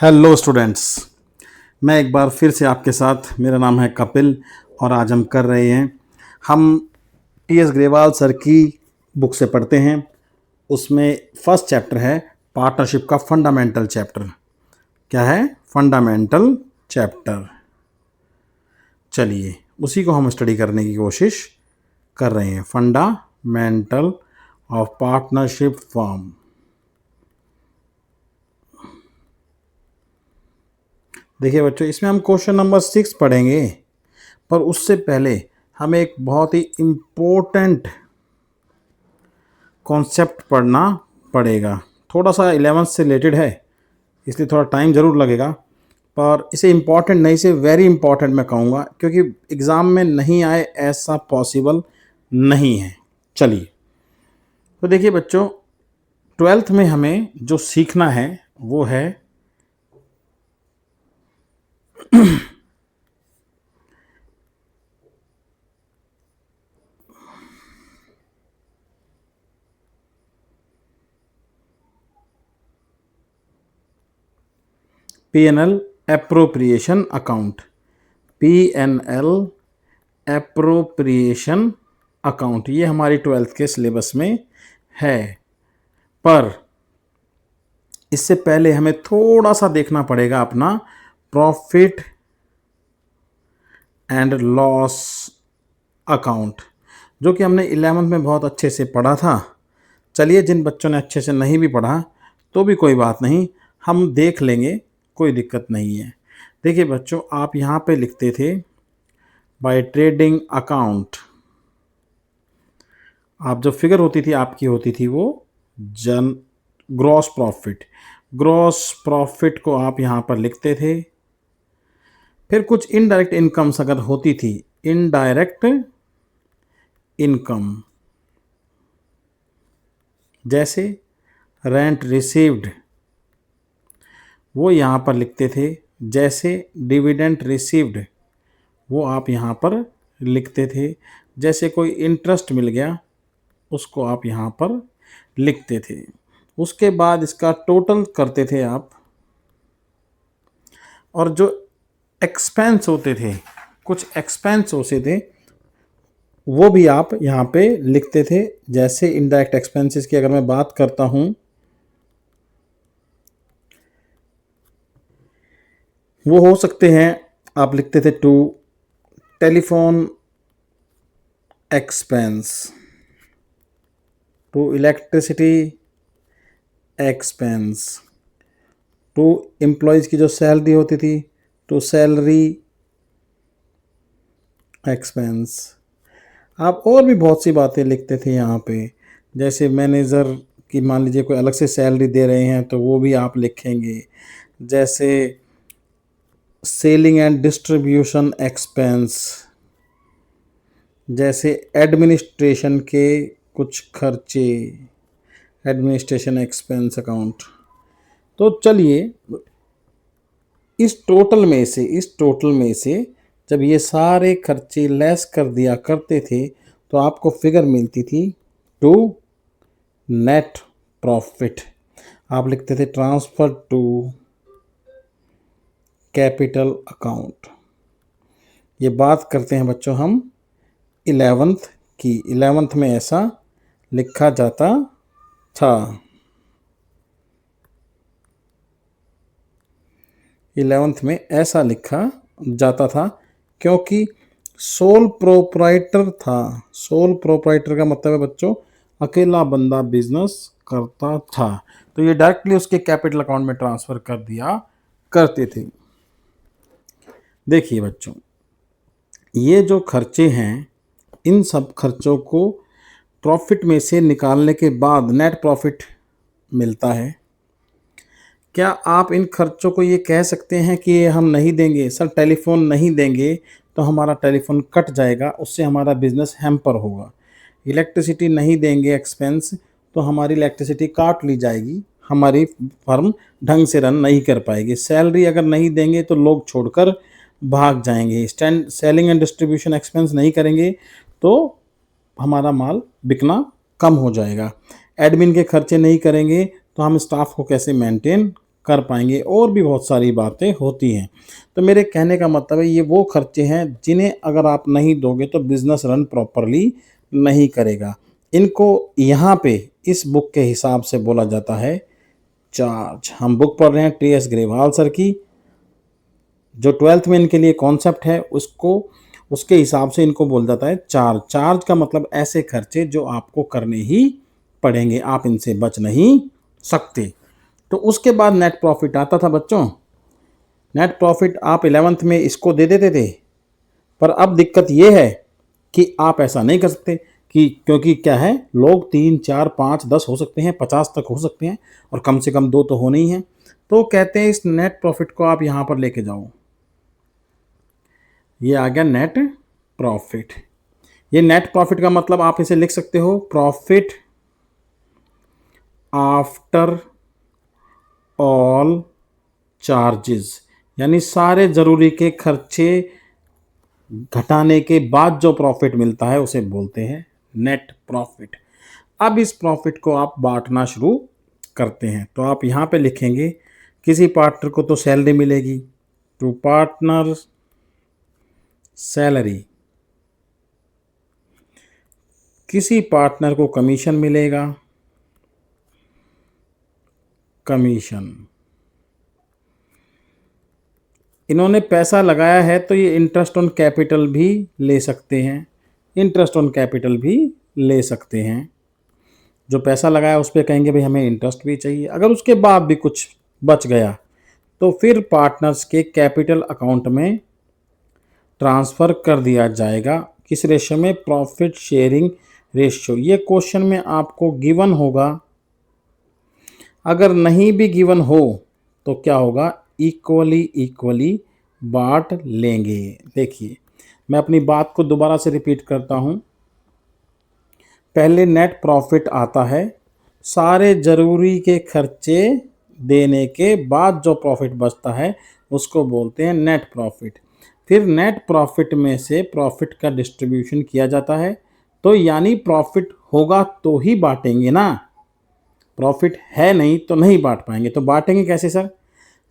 Hello students, मैं एक बार फिर से आपके साथ। मेरा नाम है कपिल और आज हम कर रहे हैं, हम टी एस ग्रेवाल सर की बुक से पढ़ते हैं। उसमें फर्स्ट चैप्टर है पार्टनरशिप का फंडामेंटल चैप्टर। क्या है? Fundamental chapter. चलिए उसी को हम स्टडी करने की कोशिश कर रहे हैं। Fundamental of partnership form. देखिए बच्चों, इसमें हम क्वेश्चन नंबर 6 पढ़ेंगे, पर उससे पहले हमें एक बहुत ही इम्पोर्टेंट कॉन्सेप्ट पढ़ना पड़ेगा। थोड़ा सा 11th से रिलेटेड है, इसलिए थोड़ा टाइम ज़रूर लगेगा, पर इसे इम्पॉर्टेंट नहीं से वेरी इम्पॉर्टेंट मैं कहूँगा, क्योंकि एग्ज़ाम में नहीं आए ऐसा पॉसिबल नहीं है। चलिए तो देखिए बच्चों, 12th में हमें जो सीखना है वो है P&L appropriation account. P&L appropriation account, ये हमारी 12th के सिलेबस में है। पर इससे पहले हमें थोड़ा सा देखना पड़ेगा अपना प्रॉफिट एंड लॉस अकाउंट, जो कि हमने 11th में बहुत अच्छे से पढ़ा था। चलिए, जिन बच्चों ने अच्छे से नहीं भी पढ़ा तो भी कोई बात नहीं, हम देख लेंगे, कोई दिक्कत नहीं है। देखिए बच्चों, आप यहाँ पे लिखते थे बाय ट्रेडिंग अकाउंट। आप जो फिगर होती थी आपकी होती थी वो जन ग्रॉस प्रॉफिट। ग्रॉस प्रॉफिट को आप यहाँ पर लिखते थे। फिर कुछ इनडायरेक्ट इनकम्स अगर होती थी, इनडायरेक्ट इनकम, जैसे रेंट रिसीव्ड, वो यहाँ पर लिखते थे। जैसे डिविडेंड रिसीव्ड, वो आप यहाँ पर लिखते थे। जैसे कोई इंटरेस्ट मिल गया, उसको आप यहाँ पर लिखते थे। उसके बाद इसका टोटल करते थे आप, और जो एक्सपेंस होते थे, कुछ एक्सपेंस होते थे, वो भी आप यहाँ पे लिखते थे। जैसे इनडायरेक्ट एक्सपेंसेस की अगर मैं बात करता हूँ, वो हो सकते हैं, आप लिखते थे to telephone expense, to electricity expense, to employees की जो सैलरी होती थी, टू सैलरी एक्सपेंस। आप और भी बहुत सी बातें लिखते थे यहाँ पे। जैसे मैनेजर की मान लीजिए कोई अलग से सैलरी दे रहे हैं तो वो भी आप लिखेंगे। जैसे सेलिंग एंड डिस्ट्रीब्यूशन एक्सपेंस, जैसे एडमिनिस्ट्रेशन के कुछ खर्चे, एडमिनिस्ट्रेशन एक्सपेंस अकाउंट। तो चलिए, इस टोटल में से जब ये सारे खर्चे लेस कर दिया करते थे तो आपको फिगर मिलती थी टू नेट प्रॉफिट। आप लिखते थे ट्रांसफर टू कैपिटल अकाउंट। ये बात करते हैं बच्चों हम 11th की। 11th में ऐसा लिखा जाता था। 11th में ऐसा लिखा जाता था, क्योंकि सोल प्रोप्राइटर था। सोल प्रोप्राइटर का मतलब है बच्चों, अकेला बंदा बिजनेस करता था, तो ये डायरेक्टली उसके कैपिटल अकाउंट में ट्रांसफ़र कर दिया करते थे। देखिए बच्चों, ये जो खर्चे हैं, इन सब खर्चों को प्रॉफिट में से निकालने के बाद नेट प्रॉफिट मिलता है। क्या आप इन खर्चों को ये कह सकते हैं कि ये हम नहीं देंगे? सर टेलीफोन नहीं देंगे तो हमारा टेलीफोन कट जाएगा, उससे हमारा बिजनेस हैम्पर होगा। इलेक्ट्रिसिटी नहीं देंगे एक्सपेंस तो हमारी इलेक्ट्रिसिटी काट ली जाएगी, हमारी फर्म ढंग से रन नहीं कर पाएगी। सैलरी अगर नहीं देंगे तो लोग छोड़कर भाग जाएंगे। सेलिंग एंड डिस्ट्रीब्यूशन एक्सपेंस नहीं करेंगे तो हमारा माल बिकना कम हो जाएगा। एडमिन के खर्चे नहीं करेंगे तो हम स्टाफ को कैसे मेंटेन कर पाएंगे, और भी बहुत सारी बातें होती हैं। तो मेरे कहने का मतलब है ये वो खर्चे हैं जिन्हें अगर आप नहीं दोगे तो बिज़नेस रन प्रॉपरली नहीं करेगा। इनको यहाँ पे इस बुक के हिसाब से बोला जाता है चार्ज। हम बुक पढ़ रहे हैं टी एस ग्रेवाल सर की, जो 12th में इनके लिए कॉन्सेप्ट है उसको, उसके हिसाब से इनको बोल जाता है चार्ज। चार्ज का मतलब ऐसे खर्चे जो आपको करने ही पड़ेंगे, आप इनसे बच नहीं सकते। तो उसके बाद नेट प्रॉफिट आता था बच्चों। नेट प्रॉफिट आप 11th में इसको दे देते थे, पर अब दिक्कत ये है कि आप ऐसा नहीं कर सकते कि, क्योंकि क्या है, लोग 3 4 5 10 हो सकते हैं, 50 तक हो सकते हैं, और कम से कम 2 तो होने ही हैं। तो कहते हैं इस नेट प्रॉफिट को आप यहाँ पर लेके जाओ। ये आ गया नेट प्रॉफिट। ये नेट प्रॉफिट का मतलब आप इसे लिख सकते हो प्रॉफिट आफ्टर ऑल चार्जेस, यानी सारे ज़रूरी के खर्चे घटाने के बाद जो प्रॉफिट मिलता है उसे बोलते हैं नेट प्रॉफिट। अब इस प्रॉफिट को आप बांटना शुरू करते हैं। तो आप यहाँ पे लिखेंगे किसी पार्टनर को तो सैलरी मिलेगी, टू पार्टनर सैलरी, किसी पार्टनर को कमीशन मिलेगा, कमीशन। इन्होंने पैसा लगाया है तो ये इंटरेस्ट ऑन कैपिटल भी ले सकते हैं, इंटरेस्ट ऑन कैपिटल भी ले सकते हैं। जो पैसा लगाया उस पर कहेंगे भाई हमें इंटरेस्ट भी चाहिए। अगर उसके बाद भी कुछ बच गया तो फिर पार्टनर्स के कैपिटल अकाउंट में ट्रांसफ़र कर दिया जाएगा। किस रेशियो में? Profit sharing ratio. ये क्वेश्चन में आपको गिवन होगा। अगर नहीं भी गिवन हो तो क्या होगा, इक्वली इक्वली बांट लेंगे। देखिए मैं अपनी बात को दोबारा से रिपीट करता हूँ। पहले नेट प्रॉफिट आता है, सारे ज़रूरी के खर्चे देने के बाद जो प्रॉफिट बचता है उसको बोलते हैं नेट प्रॉफिट। फिर नेट प्रॉफिट में से प्रॉफिट का डिस्ट्रीब्यूशन किया जाता है। तो यानी प्रॉफिट होगा तो ही बांटेंगे ना, प्रॉफिट है नहीं तो नहीं बांट पाएंगे। तो बांटेंगे कैसे सर?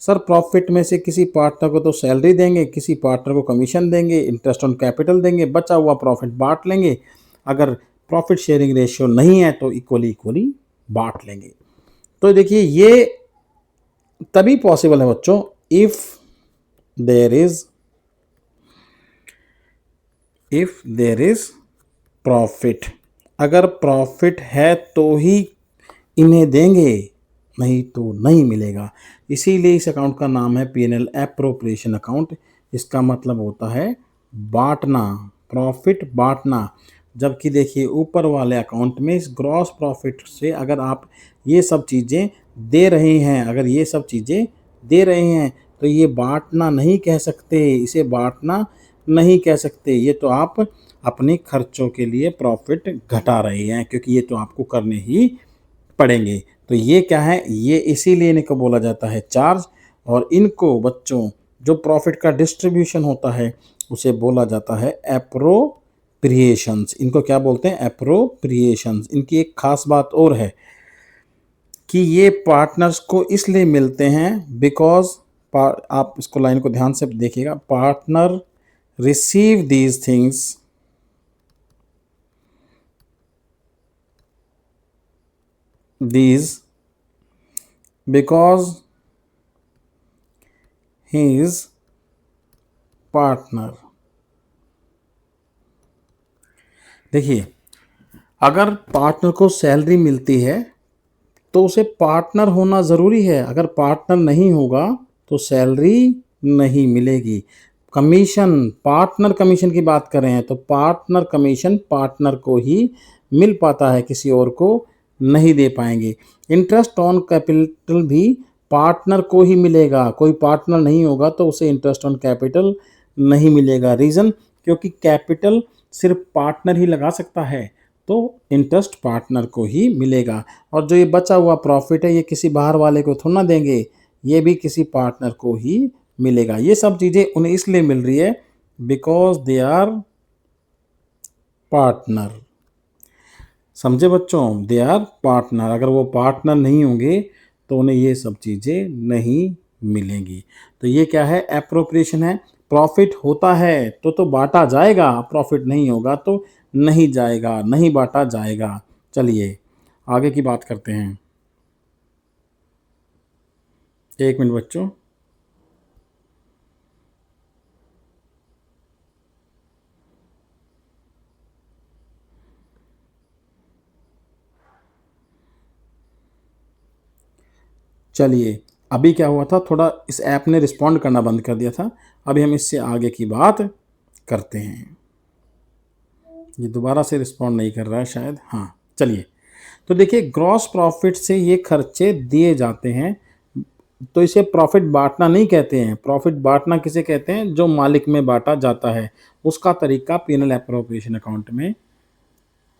सर प्रॉफिट में से किसी पार्टनर को तो सैलरी देंगे, किसी पार्टनर को कमीशन देंगे, इंटरेस्ट ऑन कैपिटल देंगे, बचा हुआ प्रॉफिट बांट लेंगे। अगर प्रॉफिट शेयरिंग रेशियो नहीं है तो इक्वली इक्वली बांट लेंगे। तो देखिए ये तभी पॉसिबल है बच्चों, इफ देयर इज प्रॉफिट। अगर प्रॉफिट है तो ही इन्हें देंगे, नहीं तो नहीं मिलेगा। इसीलिए इस अकाउंट का नाम है P&L एप्रोप्रिएशन अकाउंट। इसका मतलब होता है बांटना, प्रॉफिट बांटना। जबकि देखिए ऊपर वाले अकाउंट में इस ग्रॉस प्रॉफिट से अगर आप ये सब चीज़ें दे रहे हैं, अगर ये सब चीज़ें दे रहे हैं तो ये बांटना नहीं कह सकते, इसे बांटना नहीं कह सकते। ये तो आप अपने खर्चों के लिए प्रॉफिट घटा रहे हैं, क्योंकि ये तो आपको करने ही पड़ेंगे। तो ये क्या है, ये इसीलिए इनको बोला जाता है चार्ज। और इनको बच्चों जो प्रॉफिट का डिस्ट्रीब्यूशन होता है उसे बोला जाता है एप्रोप्रिएशंस। इनको क्या बोलते हैं? एप्रोप्रिएशंस। इनकी एक खास बात और है कि ये पार्टनर्स को इसलिए मिलते हैं बिकॉज, आप इसको लाइन को ध्यान से देखिएगा, partner receive these things because he is partner। देखिए अगर पार्टनर को सैलरी मिलती है तो उसे पार्टनर होना ज़रूरी है। अगर पार्टनर नहीं होगा तो सैलरी नहीं मिलेगी। कमीशन, पार्टनर कमीशन की बात कर रहे हैं तो पार्टनर कमीशन पार्टनर को ही मिल पाता है, किसी और को नहीं दे पाएंगे। इंटरेस्ट ऑन कैपिटल भी पार्टनर को ही मिलेगा, कोई पार्टनर नहीं होगा तो उसे इंटरेस्ट ऑन कैपिटल नहीं मिलेगा। रीज़न, क्योंकि कैपिटल सिर्फ पार्टनर ही लगा सकता है, तो इंटरेस्ट पार्टनर को ही मिलेगा। और जो ये बचा हुआ प्रॉफिट है ये किसी बाहर वाले को थोड़ा ना देंगे, ये भी किसी पार्टनर को ही मिलेगा। ये सब चीज़ें उन्हें इसलिए मिल रही है बिकॉज दे आर पार्टनर। समझे बच्चों? They are partner. अगर वो पार्टनर नहीं होंगे तो उन्हें ये सब चीज़ें नहीं मिलेंगी। तो ये क्या है, एप्रोप्रिएशन है। प्रॉफिट होता है तो बांटा जाएगा, प्रॉफिट नहीं होगा तो नहीं जाएगा, नहीं बांटा जाएगा। चलिए आगे की बात करते हैं। एक मिनट बच्चों। चलिए अभी क्या हुआ था, थोड़ा इस ऐप ने रिस्पॉन्ड करना बंद कर दिया था। अभी हम इससे आगे की बात करते हैं। ये दोबारा से रिस्पॉन्ड नहीं कर रहा है शायद। हाँ चलिए, तो देखिए ग्रॉस प्रॉफिट से ये खर्चे दिए जाते हैं, तो इसे प्रॉफिट बांटना नहीं कहते हैं। प्रॉफिट बांटना किसे कहते हैं, जो मालिक में बांटा जाता है, उसका तरीका पीनल एप्रोप्रिएशन अकाउंट में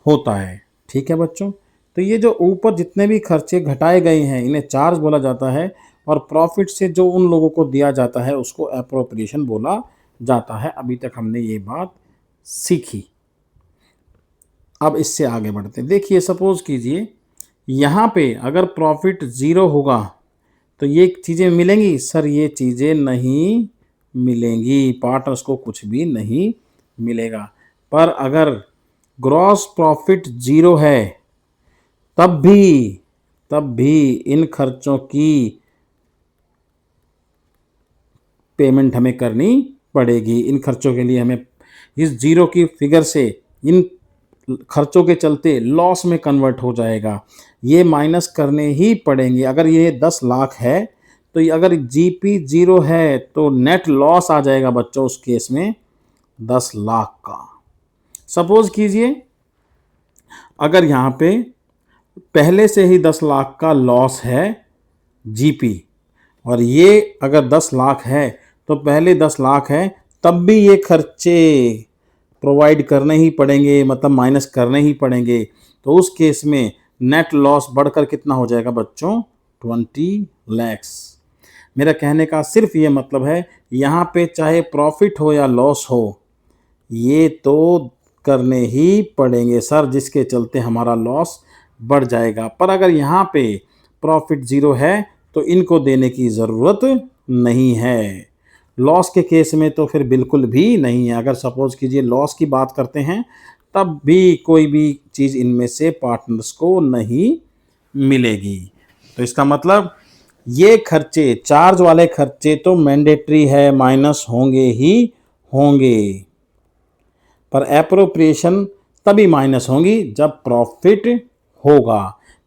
होता है। ठीक है बच्चों, तो ये जो ऊपर जितने भी खर्चे घटाए गए हैं इन्हें चार्ज बोला जाता है, और प्रॉफिट से जो उन लोगों को दिया जाता है उसको एप्रोप्रिएशन बोला जाता है। अभी तक हमने ये बात सीखी। अब इससे आगे बढ़ते हैं। देखिए सपोज कीजिए यहाँ पे अगर प्रॉफिट ज़ीरो होगा तो ये चीज़ें मिलेंगी, सर ये चीज़ें नहीं मिलेंगी, पार्टनर्स को कुछ भी नहीं मिलेगा। पर अगर ग्रॉस प्रॉफिट ज़ीरो है तब भी इन खर्चों की पेमेंट हमें करनी पड़ेगी। इन खर्चों के लिए हमें इस ज़ीरो की फिगर से इन खर्चों के चलते लॉस में कन्वर्ट हो जाएगा, ये माइनस करने ही पड़ेंगे। अगर ये 10 लाख है तो अगर जीपी ज़ीरो है तो नेट लॉस आ जाएगा बच्चों उस केस में 10 लाख का। सपोज कीजिए अगर यहाँ पे पहले से ही 10 लाख का लॉस है जीपी, और ये अगर 10 लाख है तो पहले 10 लाख है, तब भी ये खर्चे प्रोवाइड करने ही पड़ेंगे, मतलब माइनस करने ही पड़ेंगे। तो उस केस में नेट लॉस बढ़कर कितना हो जाएगा बच्चों, 20 लैक्स। मेरा कहने का सिर्फ ये मतलब है, यहाँ पे चाहे प्रॉफिट हो या लॉस हो ये तो करने ही पड़ेंगे सर, जिसके चलते हमारा लॉस बढ़ जाएगा। पर अगर यहाँ पे प्रॉफिट ज़ीरो है तो इनको देने की ज़रूरत नहीं है। लॉस के केस में तो फिर बिल्कुल भी नहीं है। अगर सपोज कीजिए लॉस की बात करते हैं तब भी कोई भी चीज़ इनमें से पार्टनर्स को नहीं मिलेगी। तो इसका मतलब ये खर्चे, चार्ज वाले खर्चे तो मैंडेटरी है, माइनस होंगे ही होंगे। पर एप्रोप्रिएशन तभी माइनस होंगी जब प्रॉफिट होगा।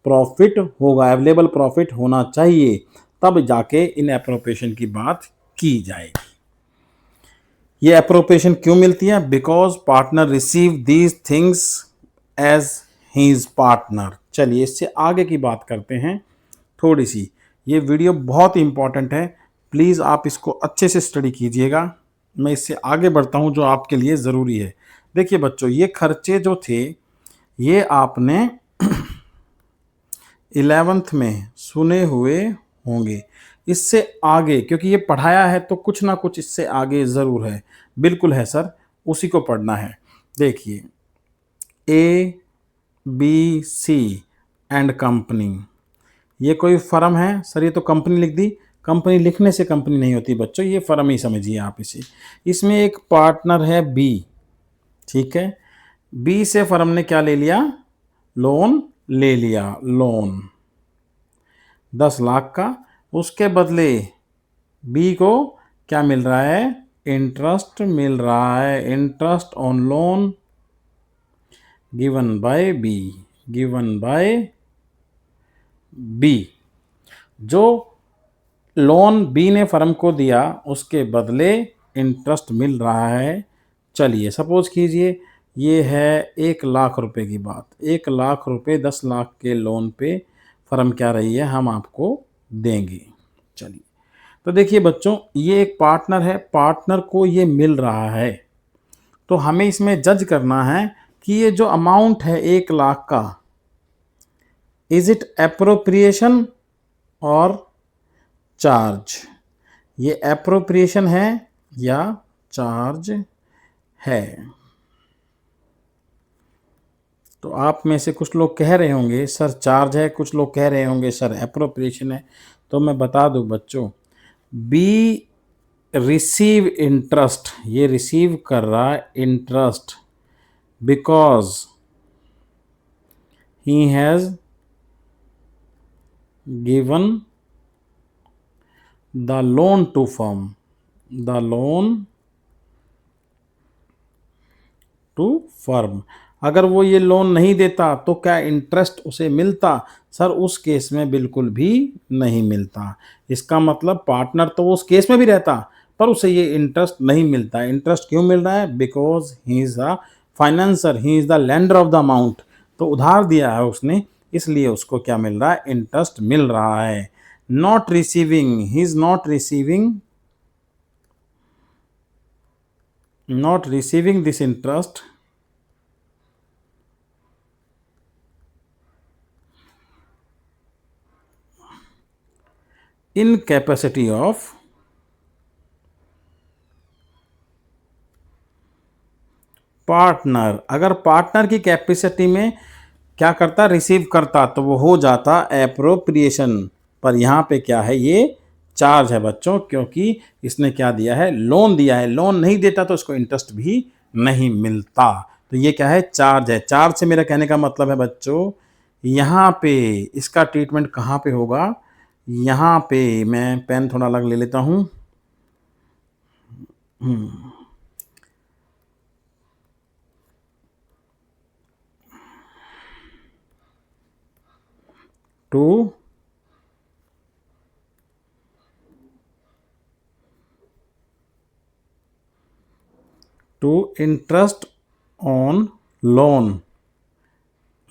प्रॉफिट होगा, अवेलेबल प्रॉफिट होना चाहिए, तब जाके इन एप्रोप्रिएशन की बात की जाएगी। ये एप्रोप्रिएशन क्यों मिलती है, because partner receive these things as his partner. चलिए इससे आगे की बात करते हैं थोड़ी सी। ये वीडियो बहुत इंपॉर्टेंट है, प्लीज़ आप इसको अच्छे से स्टडी कीजिएगा। मैं इससे आगे बढ़ता हूँ जो आपके लिए ज़रूरी है। देखिए बच्चों, ये खर्चे जो थे ये आपने 11th में सुने हुए होंगे। इससे आगे क्योंकि ये पढ़ाया है तो कुछ ना कुछ इससे आगे ज़रूर है। बिल्कुल है सर, उसी को पढ़ना है। देखिए A B C and company, ये कोई फर्म है सर, ये तो कंपनी लिख दी। कंपनी लिखने से कंपनी नहीं होती बच्चों, ये फर्म ही समझिए आप इसे। इसमें एक पार्टनर है बी, ठीक है। बी से फर्म ने क्या ले लिया, लोन ले लिया, लोन 10 लाख का। उसके बदले बी को क्या मिल रहा है, इंटरेस्ट मिल रहा है, interest on loan given by B, given by B. जो लोन बी ने फर्म को दिया उसके बदले इंटरेस्ट मिल रहा है। चलिए सपोज कीजिए ये है 1 लाख रुपए की बात। 1 लाख रुपए 10 लाख के लोन पे फर्म क्या रही है, हम आपको देंगे। चलिए तो देखिए बच्चों, ये एक पार्टनर है, पार्टनर को ये मिल रहा है, तो हमें इसमें जज करना है कि ये जो अमाउंट है 1 लाख का, इज इट एप्रोप्रिएशन और चार्ज। ये एप्रोप्रिएशन है या चार्ज है। तो आप में से कुछ लोग कह रहे होंगे सर चार्ज है, कुछ लोग कह रहे होंगे सर एप्रोप्रिएशन है। तो मैं बता दूं बच्चों, बी रिसीव इंटरेस्ट, ये रिसीव कर रहा है interest because he has given the loan to firm, the loan to firm. अगर वो ये लोन नहीं देता तो क्या इंटरेस्ट उसे मिलता? सर उस केस में बिल्कुल भी नहीं मिलता। इसका मतलब पार्टनर तो वो उस केस में भी रहता पर उसे ये इंटरेस्ट नहीं मिलता। इंटरेस्ट क्यों मिल रहा है? Because he is the financer, he is the lender of the amount. तो उधार दिया है उसने, इसलिए उसको क्या मिल रहा है? इंटरेस्ट मिल रहा है। Not receiving, he is not receiving this interest in capacity of partner. अगर पार्टनर की कैपेसिटी में क्या करता? रिसीव करता, तो वो हो जाता एप्रोप्रिएशन। पर यहाँ पे क्या है? ये चार्ज है बच्चों, क्योंकि इसने क्या दिया है? लोन दिया है। लोन नहीं देता तो इसको इंटरेस्ट भी नहीं मिलता। तो ये क्या है? चार्ज है। चार्ज से मेरा कहने का मतलब है बच्चों, यहाँ पे इसका ट्रीटमेंट कहाँ पे होगा? यहाँ पे मैं पेन थोड़ा अलग ले लेता हूँ। To interest on loan.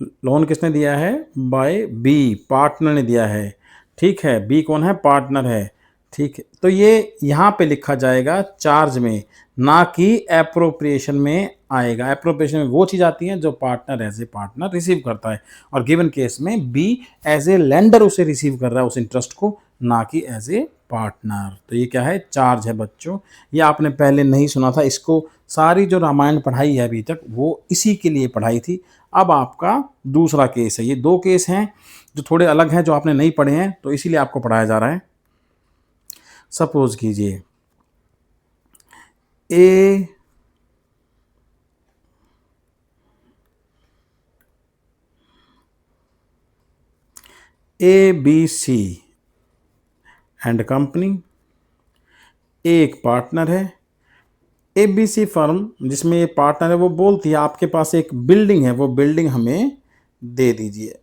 Loan किसने दिया है? बाय बी, पार्टनर ने दिया है। ठीक है, बी कौन है? पार्टनर है। ठीक है, तो ये यहाँ पे लिखा जाएगा चार्ज में, ना कि एप्रोप्रिएशन में आएगा। एप्रोप्रिएशन में वो चीज़ आती है जो partner as a partner receive करता है, और गिवन केस में बी एज ए लेंडर उसे रिसीव कर रहा है उस इंटरेस्ट को, ना कि एज ए पार्टनर। तो ये क्या है? चार्ज है बच्चों। ये आपने पहले नहीं सुना था, इसको सारी जो रामायण पढ़ाई है अभी तक वो इसी के लिए पढ़ाई थी। अब आपका दूसरा केस है। ये दो केस हैं जो थोड़े अलग हैं, जो आपने नहीं पढ़े हैं, तो इसीलिए आपको पढ़ाया जा रहा है। सपोज कीजिए A B C and company, एक पार्टनर है। एबीसी फर्म जिसमें ये पार्टनर है वो बोलती है आपके पास एक बिल्डिंग है, वो बिल्डिंग हमें दे दीजिए।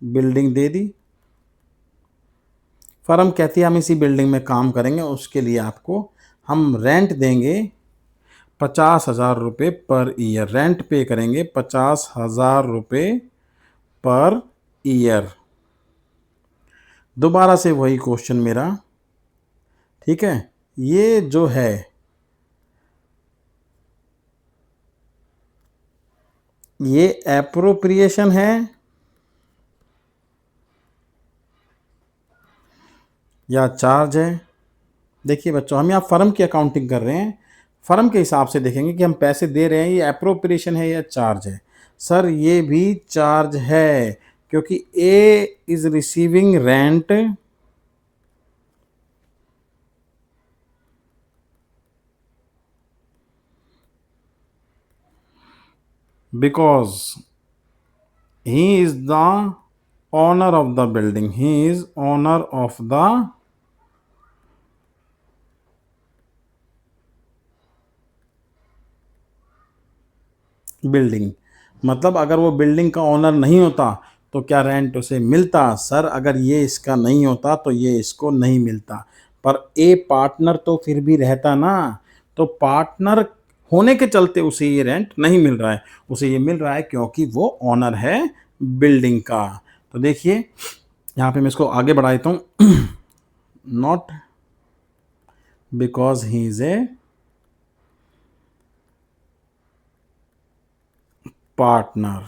बिल्डिंग दे दी। फर्म कहती है हम इसी बिल्डिंग में काम करेंगे, उसके लिए आपको हम रेंट देंगे 50,000 रुपये पर ईयर। रेंट पे करेंगे 50,000 रुपये पर ईयर। दोबारा से वही क्वेश्चन मेरा, ठीक है। ये जो है ये एप्रोप्रिएशन है या चार्ज है? देखिए बच्चों, हम यहाँ फर्म की अकाउंटिंग कर रहे हैं, फर्म के हिसाब से देखेंगे कि हम पैसे दे रहे हैं, ये एप्रोप्रिएशन है या चार्ज है। सर ये भी चार्ज है, क्योंकि A is receiving rent because he is the owner of the building, he is owner of the building. मतलब अगर वो बिल्डिंग का ओनर नहीं होता तो क्या रेंट उसे मिलता? सर अगर ये इसका नहीं होता तो ये इसको नहीं मिलता, पर ए पार्टनर तो फिर भी रहता ना। तो पार्टनर होने के चलते उसे ये रेंट नहीं मिल रहा है, उसे ये मिल रहा है क्योंकि वो ओनर है बिल्डिंग का। तो देखिए यहाँ पे मैं इसको आगे बढ़ा देता हूँ। Not because he is a partner.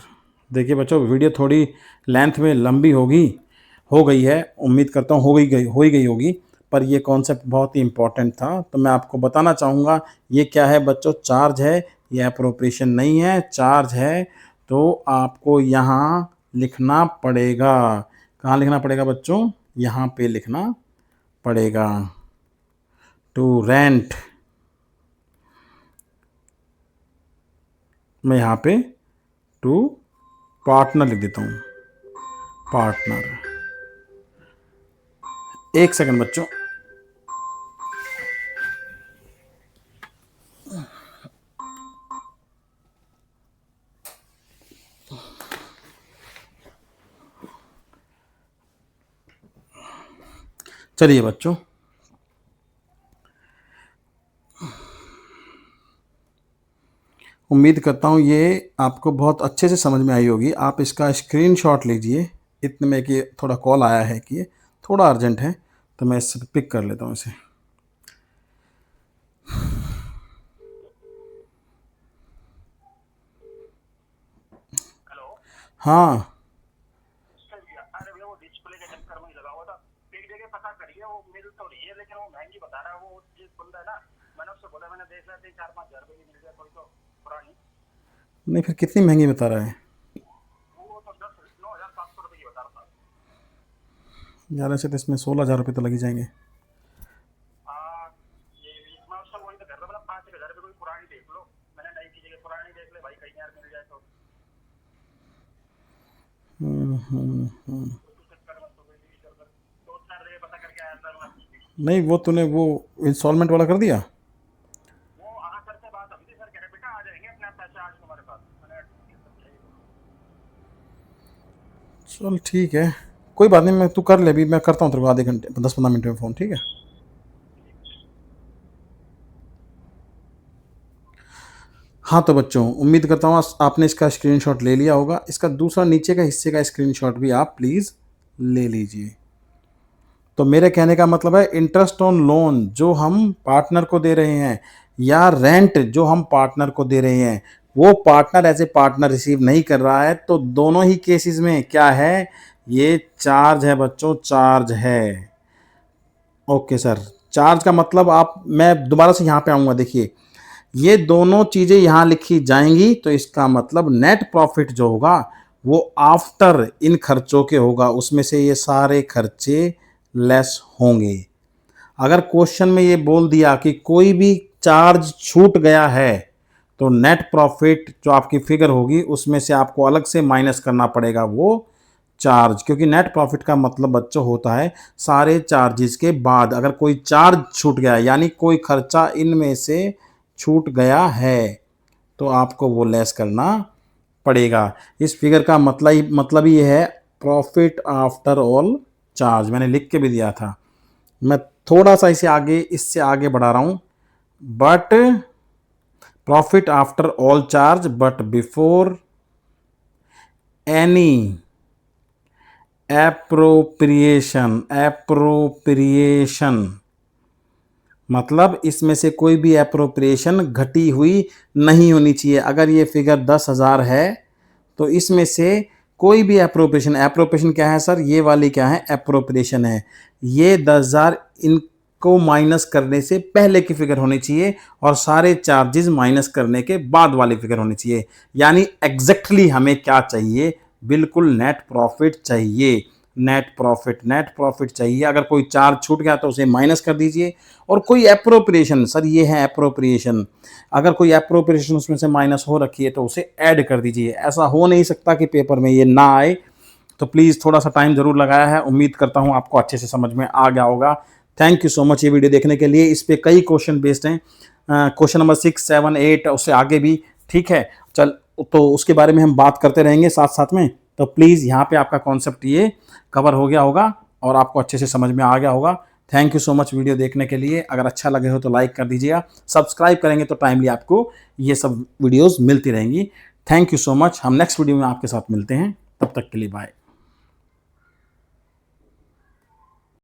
देखिए बच्चों, वीडियो थोड़ी लेंथ में लंबी हो गई है, उम्मीद करता हूँ हो ही गई होगी, पर ये कॉन्सेप्ट बहुत ही इम्पोर्टेंट था, तो मैं आपको बताना चाहूँगा। ये क्या है बच्चों? चार्ज है, ये अप्रोप्रिएशन नहीं है, चार्ज है। तो आपको यहाँ लिखना पड़ेगा। कहाँ लिखना पड़ेगा बच्चों? यहाँ पे लिखना पड़ेगा। टू रेंट, मैं यहाँ पे टू पार्टनर लिख देता हूँ, पार्टनर। एक सेकंड बच्चों। चलिए बच्चों, उम्मीद करता हूँ ये आपको बहुत अच्छे से समझ में आई होगी। आप इसका स्क्रीनशॉट लीजिए। इतने में कि थोड़ा कॉल आया है कि ये थोड़ा अर्जेंट है, तो मैं इससे पिक कर लेता हूँ इसे। हाँ अरे भैया वो डिस्प्ले के चक्कर में ही लगा हुआ था। एक जगह पता करिए, वो मिल तो रही है लेकिन वो महंगी बता रहा है। वो जिस बंदा है ना, मैंने उससे बोला, मैंने देख लिया 4-5 हज़ार रुपये की मिल जाए कोई तो पुरानी। नहीं, फिर कितनी महंगी बता रहा है वो तो 9,700 रुपये की बता रहा था। यार? ऐसे तो इसमें 16,000 रुपये तो लग ही जाएंगे। हाँ, ये मैं उससे वही तो कर रहा था, 5,000 रुपये कोई पुरानी देख लो। मैंने नई की जगह पुरानी देख ले भाई, कहीं यार मिल जाए तो। उस चक्कर में तो कोई भी कर 2-4 जगह पता करके आया था मैं। नहीं, वो तूने वो इंस्टॉलमेंट वाला कर दिया? वो हाँ सर से बात अभी थी, सर कह रहे बेटा आ जाएंगे अपने आप पैसे आज तुम्हारे पास। मैंने चल ठीक है, कोई बात नहीं। मैं तू कर ले, अभी मैं करता हूँ तेरे को आधे घंटे 10-15 मिनट में फ़ोन, ठीक है? हाँ तो बच्चों, उम्मीद करता हूँ आपने इसका स्क्रीनशॉट ले लिया होगा। इसका दूसरा नीचे का हिस्से का स्क्रीनशॉट भी आप प्लीज़ ले लीजिए। तो मेरे कहने का मतलब है, इंटरेस्ट ऑन लोन जो हम पार्टनर को दे रहे हैं, या रेंट जो हम पार्टनर को दे रहे हैं, वो partner as a partner receive नहीं कर रहा है। तो दोनों ही केसेस में क्या है? ये चार्ज है बच्चों, चार्ज है। ओके सर, चार्ज का मतलब मैं दोबारा से यहाँ पे आऊँगा। देखिए, ये दोनों चीज़ें यहाँ लिखी जाएंगी, तो इसका मतलब नेट प्रॉफिट जो होगा वो आफ्टर इन खर्चों के होगा। उसमें से ये सारे खर्चे लेस होंगे। अगर क्वेश्चन में ये बोल दिया कि कोई भी चार्ज छूट गया है, तो नेट प्रॉफिट जो आपकी फिगर होगी उसमें से आपको अलग से माइनस करना पड़ेगा वो चार्ज, क्योंकि नेट प्रॉफिट का मतलब बच्चों होता है सारे चार्जेस के बाद अगर कोई चार्ज छूट गया, यानी कोई खर्चा इनमें से छूट गया है, तो आपको वो लेस करना पड़ेगा। इस फिगर का मतलब ये है प्रॉफिट आफ्टर ऑल चार्ज। मैंने लिख के भी दिया था। मैं थोड़ा सा इससे आगे बढ़ा रहा हूँ। But profit after all charge, but before any appropriation. मतलब इसमें से कोई भी एप्रोप्रिएशन घटी हुई नहीं होनी चाहिए। अगर ये फिगर 10,000 है, तो इसमें से कोई भी एप्रोप्रिएशन क्या है सर? ये वाली क्या है? एप्रोप्रिएशन है। ये 10,000 इनको माइनस करने से पहले की फिगर होनी चाहिए, और सारे चार्जेस माइनस करने के बाद वाली फिगर होनी चाहिए। यानी एग्जैक्टली हमें क्या चाहिए? बिल्कुल नेट प्रॉफिट चाहिए। नेट प्रॉफिट चाहिए। अगर कोई चार्ज छूट गया तो उसे माइनस कर दीजिए, और कोई एप्रोप्रिएशन, सर ये है एप्रोप्रिएशन, अगर कोई एप्रोप्रिएशन उसमें से माइनस हो रखी है तो उसे ऐड कर दीजिए। ऐसा हो नहीं सकता कि पेपर में ये ना आए। तो प्लीज़ थोड़ा सा टाइम ज़रूर लगाया है। उम्मीद करता हूँ आपको अच्छे से समझ में आ गया होगा। थैंक यू सो मच ये वीडियो देखने के लिए। इस पर कई क्वेश्चन बेस्ड हैं, क्वेश्चन नंबर 6, 7, 8, उससे आगे भी, ठीक है? चल, तो उसके बारे में हम बात करते रहेंगे साथ साथ में। तो प्लीज़ यहाँ पे आपका कॉन्सेप्ट ये कवर हो गया होगा और आपको अच्छे से समझ में आ गया होगा। Thank you so much video देखने के लिए। अगर अच्छा लगे हो तो लाइक कर दीजिएगा, सब्सक्राइब करेंगे तो टाइमली आपको ये सब वीडियोस मिलती रहेंगी। Thank you so much. हम नेक्स्ट वीडियो में आपके साथ मिलते हैं, तब तक के लिए बाय।